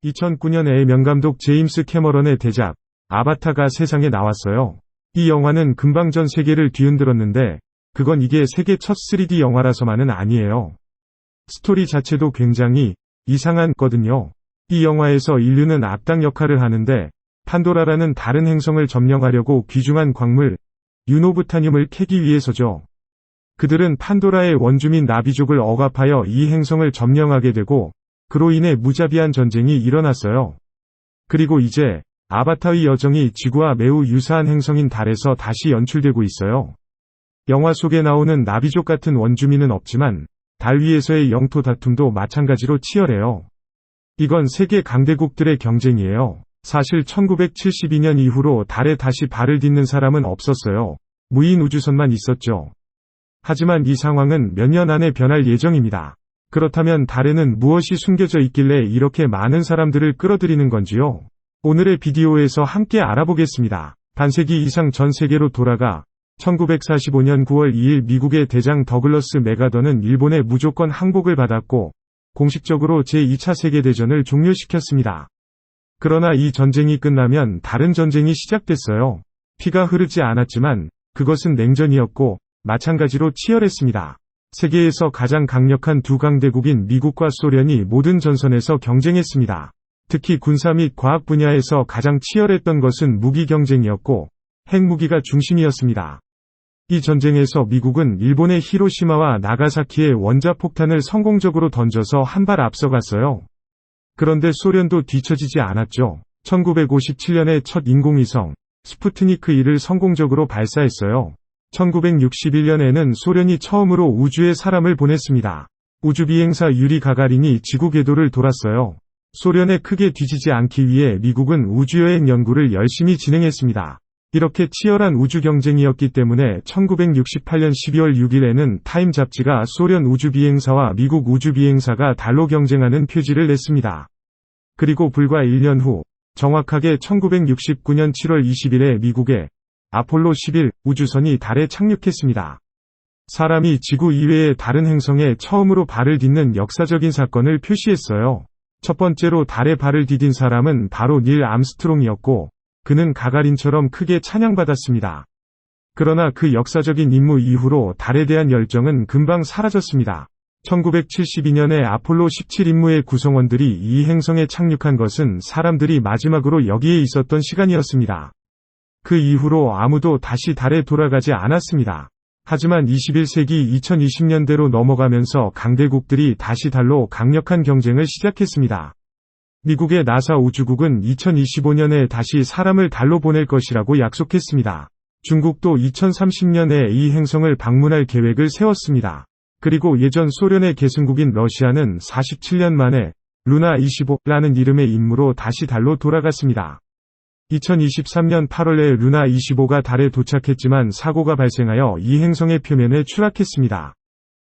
2009년에 명감독 제임스 캐머런의 대작 아바타가 세상에 나왔어요. 이 영화는 금방 전 세계를 뒤흔들었는데 그건 이게 세계 첫 3D 영화라서만은 아니에요. 스토리 자체도 굉장히 이상하거든요. 이 영화에서 인류는 악당 역할을 하는데 판도라라는 다른 행성을 점령하려고 귀중한 광물 유노브타늄을 캐기 위해서죠. 그들은 판도라의 원주민 나비족을 억압하여 이 행성을 점령하게 되고 그로 인해 무자비한 전쟁이 일어났어요. 그리고 이제 아바타의 여정이 지구와 매우 유사한 행성인 달에서 다시 연출되고 있어요. 영화 속에 나오는 나비족 같은 원주민은 없지만 달 위에서의 영토 다툼도 마찬가지로 치열해요. 이건 세계 강대국들의 경쟁이에요. 사실 1972년 이후로 달에 다시 발을 딛는 사람은 없었어요. 무인 우주선만 있었죠. 하지만 이 상황은 몇 년 안에 변할 예정입니다. 그렇다면 달에는 무엇이 숨겨져 있길래 이렇게 많은 사람들을 끌어들이는 건지요? 오늘의 비디오에서 함께 알아보겠습니다. 반세기 이상 전 세계로 돌아가 1945년 9월 2일 미국의 대장 더글러스 맥아더는 일본의 무조건 항복을 받았고 공식적으로 제2차 세계대전을 종료시켰습니다. 그러나 이 전쟁이 끝나면 다른 전쟁이 시작됐어요. 피가 흐르지 않았지만 그것은 냉전이었고 마찬가지로 치열했습니다. 세계에서 가장 강력한 두 강대국인 미국과 소련이 모든 전선에서 경쟁했습니다. 특히 군사 및 과학 분야에서 가장 치열했던 것은 무기 경쟁이었고 핵무기가 중심이었습니다. 이 전쟁에서 미국은 일본의 히로시마와 나가사키에 원자폭탄을 성공적으로 던져서 한 발 앞서갔어요. 그런데 소련도 뒤처지지 않았죠. 1957년에 첫 인공위성 스푸트니크 1을 성공적으로 발사했어요. 1961년에는 소련이 처음으로 우주에 사람을 보냈습니다. 우주비행사 유리 가가린이 지구 궤도를 돌았어요. 소련에 크게 뒤지지 않기 위해 미국은 우주여행 연구를 열심히 진행했습니다. 이렇게 치열한 우주 경쟁이었기 때문에 1968년 12월 6일에는 타임 잡지가 소련 우주비행사와 미국 우주비행사가 달로 경쟁하는 표지를 냈습니다. 그리고 불과 1년 후, 정확하게 1969년 7월 20일에 미국의 아폴로 11 우주선이 달에 착륙했습니다. 사람이 지구 이외의 다른 행성에 처음으로 발을 딛는 역사적인 사건을 표시했어요. 첫 번째로 달에 발을 디딘 사람은 바로 닐 암스트롱이었고 그는 가가린처럼 크게 찬양받았습니다. 그러나 그 역사적인 임무 이후로 달에 대한 열정은 금방 사라졌습니다. 1972년에 아폴로 17 임무의 구성원들이 이 행성에 착륙한 것은 사람들이 마지막으로 여기에 있었던 시간이었습니다. 그 이후로 아무도 다시 달에 돌아가지 않았습니다. 하지만 21세기 2020년대로 넘어가면서 강대국들이 다시 달로 강력한 경쟁을 시작했습니다. 미국의 나사 우주국은 2025년에 다시 사람을 달로 보낼 것이라고 약속했습니다. 중국도 2030년에 이 행성을 방문할 계획을 세웠습니다. 그리고 예전 소련의 계승국인 러시아는 47년 만에 루나 25라는 이름의 임무로 다시 달로 돌아갔습니다. 2023년 8월에 루나 25가 달에 도착했지만 사고가 발생하여 이 행성의 표면에 추락했습니다.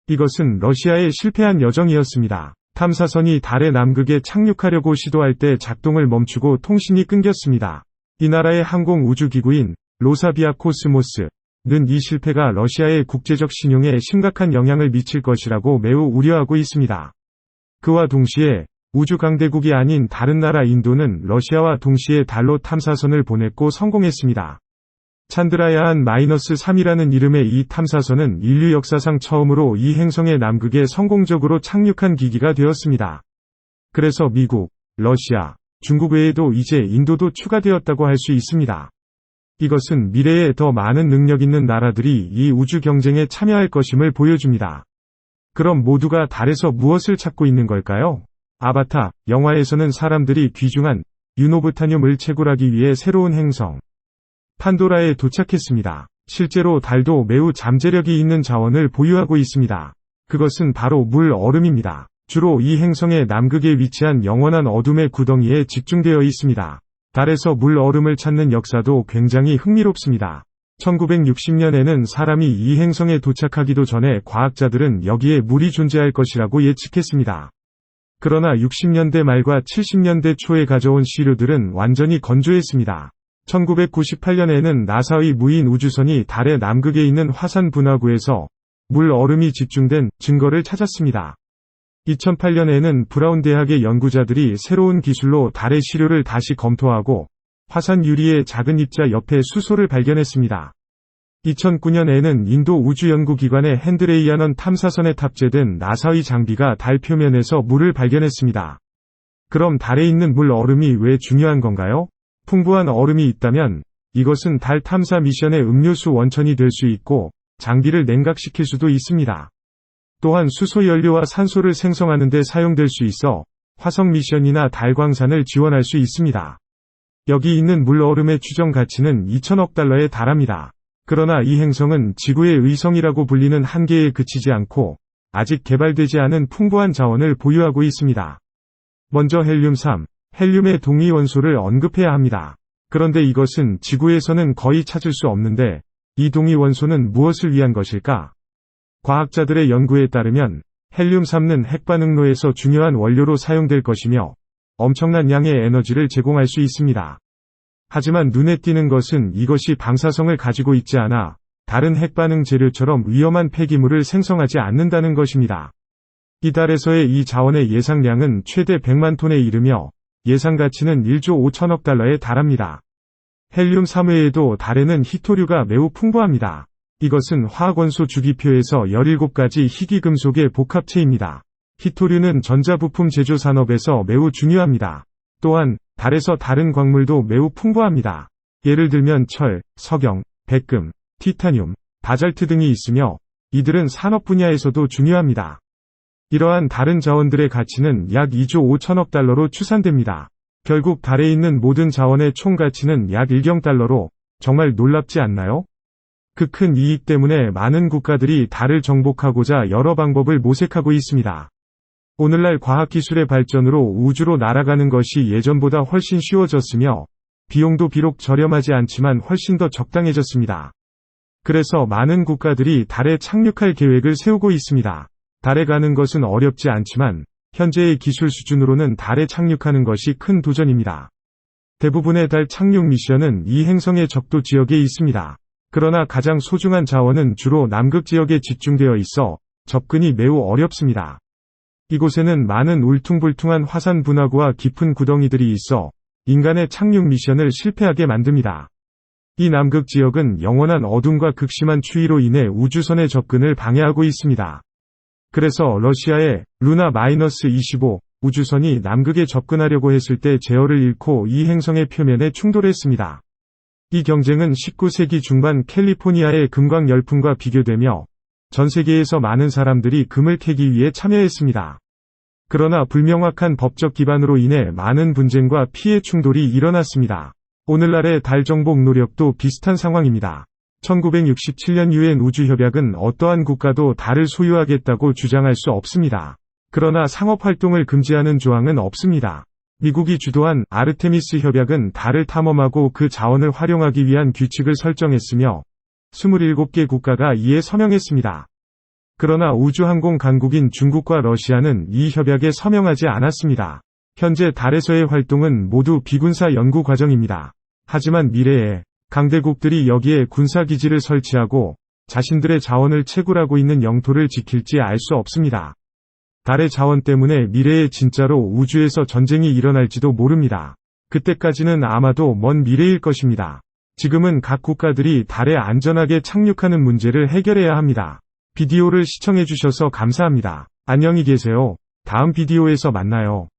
이것은 러시아의 실패한 여정이었습니다. 탐사선이 달의 남극에 착륙하려고 시도할 때 작동을 멈추고 통신이 끊겼습니다. 이 나라의 항공우주기구인 로사비아 코스모스는 이 실패가 러시아의 국제적 신용에 심각한 영향을 미칠 것이라고 매우 우려하고 있습니다. 그와 동시에 우주 강대국이 아닌 다른 나라 인도는 러시아와 동시에 달로 탐사선을 보냈고 성공했습니다. 찬드라야안-3이라는 이름의 이 탐사선은 인류 역사상 처음으로 이 행성의 남극에 성공적으로 착륙한 기기가 되었습니다. 그래서 미국, 러시아, 중국 외에도 이제 인도도 추가되었다고 할 수 있습니다. 이것은 미래에 더 많은 능력 있는 나라들이 이 우주 경쟁에 참여할 것임을 보여줍니다. 그럼 모두가 달에서 무엇을 찾고 있는 걸까요? 아바타 영화에서는 사람들이 귀중한 유노브타늄을 채굴하기 위해 새로운 행성 판도라에 도착했습니다. 실제로 달도 매우 잠재력이 있는 자원을 보유하고 있습니다. 그것은 바로 물 얼음입니다. 주로 이 행성의 남극에 위치한 영원한 어둠의 구덩이에 집중되어 있습니다. 달에서 물 얼음을 찾는 역사도 굉장히 흥미롭습니다. 1960년에는 사람이 이 행성에 도착하기도 전에 과학자들은 여기에 물이 존재할 것이라고 예측했습니다. 그러나 60년대 말과 70년대 초에 가져온 시료들은 완전히 건조했습니다. 1998년에는 나사의 무인 우주선이 달의 남극에 있는 화산 분화구에서 물 얼음이 집중된 증거를 찾았습니다. 2008년에는 브라운 대학의 연구자들이 새로운 기술로 달의 시료를 다시 검토하고 화산 유리의 작은 입자 옆에 수소를 발견했습니다. 2009년에는 인도 우주연구기관의 핸드레이아넌 탐사선에 탑재된 나사의 장비가 달 표면에서 물을 발견했습니다. 그럼 달에 있는 물 얼음이 왜 중요한 건가요? 풍부한 얼음이 있다면 이것은 달 탐사 미션의 음료수 원천이 될 수 있고 장비를 냉각시킬 수도 있습니다. 또한 수소 연료와 산소를 생성하는 데 사용될 수 있어 화성 미션이나 달 광산을 지원할 수 있습니다. 여기 있는 물 얼음의 추정 가치는 2천억 달러에 달합니다. 그러나 이 행성은 지구의 의성이라고 불리는 한계에 그치지 않고 아직 개발되지 않은 풍부한 자원을 보유하고 있습니다. 먼저 헬륨-3, 헬륨의 동위 원소를 언급해야 합니다. 그런데 이것은 지구에서는 거의 찾을 수 없는데 이 동위 원소는 무엇을 위한 것일까? 과학자들의 연구에 따르면 헬륨-3는 핵반응로에서 중요한 원료로 사용될 것이며 엄청난 양의 에너지를 제공할 수 있습니다. 하지만 눈에 띄는 것은 이것이 방사성을 가지고 있지 않아 다른 핵반응 재료처럼 위험한 폐기물을 생성하지 않는다는 것입니다. 이 달에서의 이 자원의 예상량은 최대 100만 톤에 이르며 예상 가치는 1조 5천억 달러에 달합니다. 헬륨-3 외에도 달에는 히토류가 매우 풍부합니다. 이것은 화학원소 주기표에서 17가지 희귀금속의 복합체입니다. 히토류는 전자부품 제조 산업에서 매우 중요합니다. 또한 달에서 다른 광물도 매우 풍부합니다. 예를 들면 철, 석영, 백금, 티타늄, 바잘트 등이 있으며 이들은 산업 분야에서도 중요합니다. 이러한 다른 자원들의 가치는 약 2조 5천억 달러로 추산됩니다. 결국 달에 있는 모든 자원의 총 가치는 약 1경 달러로 정말 놀랍지 않나요? 그 큰 이익 때문에 많은 국가들이 달을 정복하고자 여러 방법을 모색하고 있습니다. 오늘날 과학기술의 발전으로 우주로 날아가는 것이 예전보다 훨씬 쉬워졌으며 비용도 비록 저렴하지 않지만 훨씬 더 적당해졌습니다. 그래서 많은 국가들이 달에 착륙할 계획을 세우고 있습니다. 달에 가는 것은 어렵지 않지만 현재의 기술 수준으로는 달에 착륙하는 것이 큰 도전입니다. 대부분의 달 착륙 미션은 이 행성의 적도 지역에 있습니다. 그러나 가장 소중한 자원은 주로 남극 지역에 집중되어 있어 접근이 매우 어렵습니다. 이곳에는 많은 울퉁불퉁한 화산 분화구와 깊은 구덩이들이 있어 인간의 착륙 미션을 실패하게 만듭니다. 이 남극 지역은 영원한 어둠과 극심한 추위로 인해 우주선의 접근을 방해하고 있습니다. 그래서 러시아의 루나-25 우주선이 남극에 접근하려고 했을 때 제어를 잃고 이 행성의 표면에 충돌했습니다. 이 경쟁은 19세기 중반 캘리포니아의 금광 열풍과 비교되며 전 세계에서 많은 사람들이 금을 캐기 위해 참여했습니다. 그러나 불명확한 법적 기반으로 인해 많은 분쟁과 피해 충돌이 일어났습니다. 오늘날의 달 정복 노력도 비슷한 상황입니다. 1967년 유엔 우주협약은 어떠한 국가도 달을 소유하겠다고 주장할 수 없습니다. 그러나 상업활동을 금지하는 조항은 없습니다. 미국이 주도한 아르테미스 협약은 달을 탐험하고 그 자원을 활용하기 위한 규칙을 설정했으며 27개 국가가 이에 서명했습니다. 그러나 우주항공 강국인 중국과 러시아는 이 협약에 서명하지 않았습니다. 현재 달에서의 활동은 모두 비군사 연구 과정입니다. 하지만 미래에 강대국들이 여기에 군사기지를 설치하고 자신들의 자원을 채굴하고 있는 영토를 지킬지 알 수 없습니다. 달의 자원 때문에 미래에 진짜로 우주에서 전쟁이 일어날지도 모릅니다. 그때까지는 아마도 먼 미래일 것입니다. 지금은 각 국가들이 달에 안전하게 착륙하는 문제를 해결해야 합니다. 비디오를 시청해주셔서 감사합니다. 안녕히 계세요. 다음 비디오에서 만나요.